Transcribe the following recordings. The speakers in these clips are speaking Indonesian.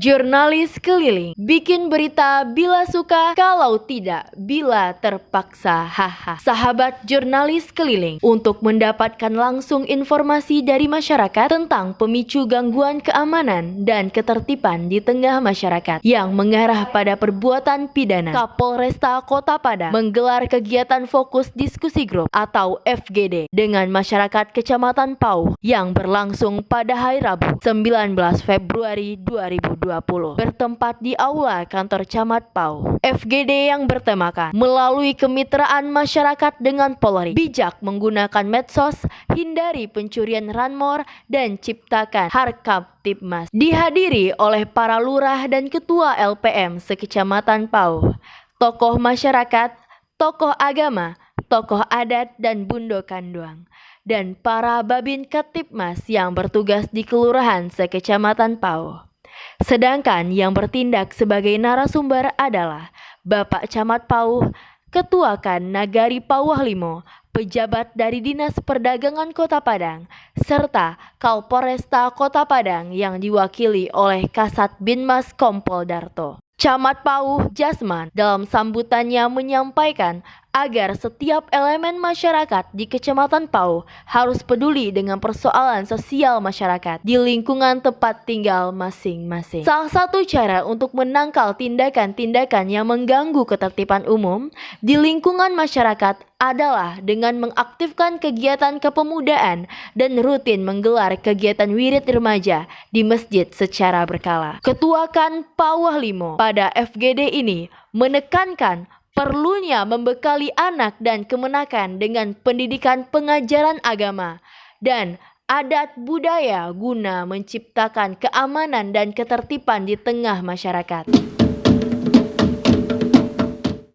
Jurnalis keliling, bikin berita bila suka, kalau tidak bila terpaksa. Haha. Sahabat jurnalis keliling, untuk mendapatkan langsung informasi dari masyarakat tentang pemicu gangguan keamanan dan ketertiban di tengah masyarakat yang mengarah pada perbuatan pidana, Kapolresta Kota Padang menggelar kegiatan fokus diskusi grup atau FGD dengan masyarakat Kecamatan Pauh yang berlangsung pada hari Rabu 19 Februari 2020 bertempat di Aula Kantor Camat Pauh. FGD yang bertemakan melalui kemitraan masyarakat dengan Polri, bijak menggunakan medsos, hindari pencurian ranmor dan ciptakan Harkaptibmas, dihadiri oleh para lurah dan ketua LPM sekecamatan Pauh, tokoh masyarakat, tokoh agama, tokoh adat dan Bundo Kanduang, dan para Babin Kaptibmas yang bertugas di kelurahan sekecamatan Pauh. Sedangkan yang bertindak sebagai narasumber adalah Bapak Camat Pauh, Ketua Kan Nagari Pauh Limo, pejabat dari Dinas Perdagangan Kota Padang, serta Kapolresta Kota Padang yang diwakili oleh Kasat Binmas Kompol Darto. Camat Pauh Jasman dalam sambutannya menyampaikan agar setiap elemen masyarakat di Kecamatan Pauh harus peduli dengan persoalan sosial masyarakat di lingkungan tempat tinggal masing-masing. Salah satu cara untuk menangkal tindakan-tindakan yang mengganggu ketertiban umum di lingkungan masyarakat adalah dengan mengaktifkan kegiatan kepemudaan dan rutin menggelar kegiatan wirid remaja di masjid secara berkala. Ketua Kan Pauh Limo pada FGD ini menekankan perlunya membekali anak dan kemenakan dengan pendidikan pengajaran agama dan adat budaya guna menciptakan keamanan dan ketertiban di tengah masyarakat.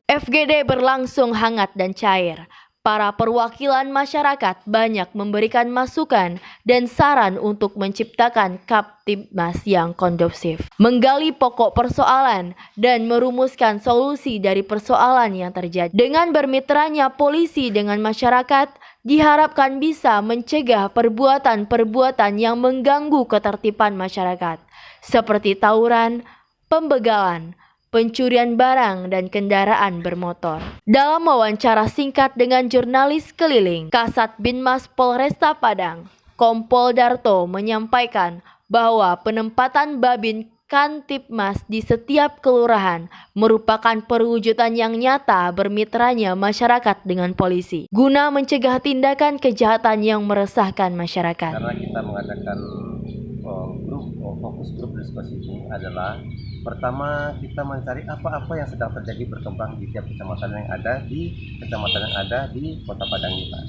FGD berlangsung hangat dan cair. Para perwakilan masyarakat banyak memberikan masukan dan saran untuk menciptakan Kaptibmas yang kondusif, menggali pokok persoalan dan merumuskan solusi dari persoalan yang terjadi. Dengan bermitranya polisi dengan masyarakat, diharapkan bisa mencegah perbuatan-perbuatan yang mengganggu ketertiban masyarakat, seperti tawuran, pembegalan, pencurian barang dan kendaraan bermotor. Dalam wawancara singkat dengan jurnalis keliling, Kasat Binmas Polresta Padang, Kompol Darto menyampaikan bahwa penempatan Babin Kantipmas di setiap kelurahan merupakan perwujudan yang nyata bermitranya masyarakat dengan polisi, guna mencegah tindakan kejahatan yang meresahkan masyarakat. Karena kita mengadakan fokus grup diskusi ini adalah pertama, kita mencari apa-apa yang sedang terjadi berkembang di tiap kecamatan yang ada di Kota Padang ini, Pak.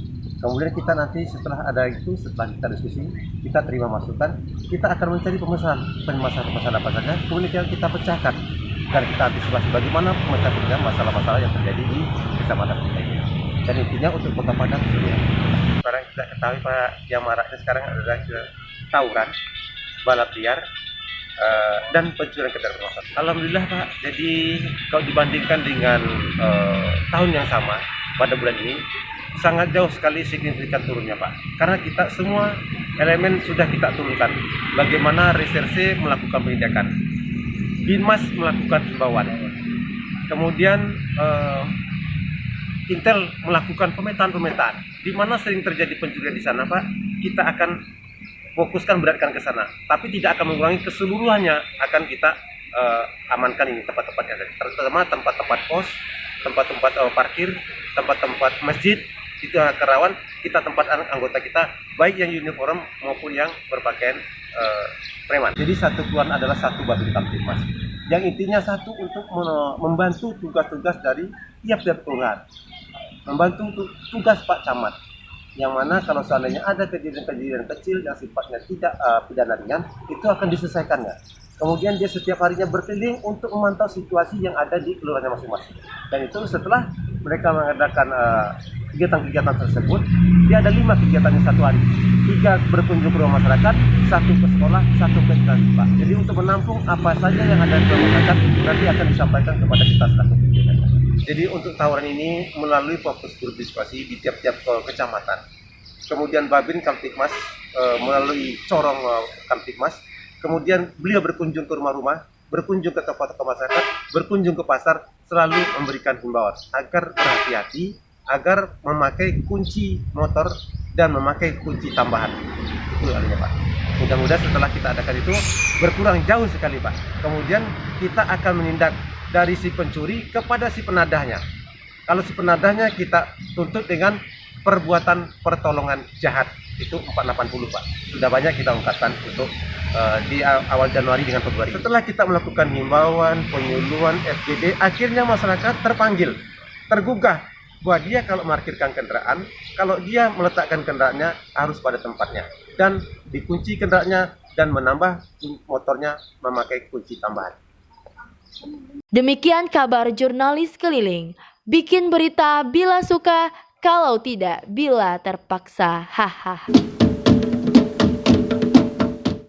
Kemudian kita nanti setelah kita diskusi, kita terima masukan, kita akan mencari permasalahan apa saja, kemudian kita pecahkan dan kita antisipasi bagaimana pemecahkan masalah-masalah yang terjadi di kecamatan kita ini. Dan intinya untuk Kota Padang sebenarnya. Sekarang kita ketahui Pak, yang maraknya sekarang adalah tawuran, balap liar, dan pencurian kendaraan bermotor. Alhamdulillah Pak, jadi kalau dibandingkan dengan tahun yang sama pada bulan ini, sangat jauh sekali signifikan turunnya Pak. Karena kita semua elemen sudah kita turunkan. Bagaimana reserse melakukan penindakan, Binmas melakukan himbauan, kemudian Intel melakukan pemetaan. Di mana sering terjadi pencurian di sana Pak, kita akan fokuskan beratkan ke sana, tapi tidak akan mengurangi keseluruhannya. Akan kita amankan ini tempat-tempat yang ada, terutama tempat-tempat pos, tempat-tempat parkir, tempat-tempat masjid, itu yang kerawan. Kita tempat anggota kita, baik yang uniform maupun yang berpakaian preman. Jadi satu keluaran adalah satu Babin Kaptibmas, yang intinya satu untuk membantu tugas-tugas dari tiap-tiap kelurahan, membantu tugas Pak Camat, yang mana kalau seandainya ada kejadian-kejadian kecil yang sifatnya tidak pidana ringan, itu akan diselesaikannya. Kemudian dia setiap harinya berkeliling untuk memantau situasi yang ada di kelurahannya masing-masing. Dan itu setelah mereka mengadakan kegiatan-kegiatan tersebut, dia ada 5 kegiatan di satu hari. 3 berkunjung ke rumah masyarakat, 1 ke sekolah, 1 ke instansi Pak. Jadi untuk menampung apa saja yang ada di masyarakat, nanti akan disampaikan kepada kita selaku pimpinan. Jadi untuk tawuran ini melalui fokus grup diskusi di tiap-tiap kecamatan. Kemudian Babin Kamtibmas melalui corong Kamtibmas kemudian beliau berkunjung ke rumah-rumah, berkunjung ke tokoh-tokoh masyarakat, berkunjung ke pasar, selalu memberikan himbauan agar berhati-hati, agar memakai kunci motor dan memakai kunci tambahan. Itu artinya Pak. Mudah-mudahan setelah kita adakan itu berkurang jauh sekali Pak. Kemudian kita akan menindak dari si pencuri kepada si penadahnya. Kalau si penadahnya kita tuntut dengan perbuatan pertolongan jahat, itu 480 Pak. Sudah banyak kita ungkapkan untuk di awal Januari dengan Februari. Setelah kita melakukan himbauan, penyuluhan, FGD, akhirnya masyarakat terpanggil, tergugah bahwa dia kalau memarkirkan kendaraan, kalau dia meletakkan kendaraannya harus pada tempatnya dan dikunci kendaraannya dan menambah motornya memakai kunci tambahan. Demikian kabar jurnalis keliling. Bikin berita bila suka, kalau tidak bila terpaksa. Haha.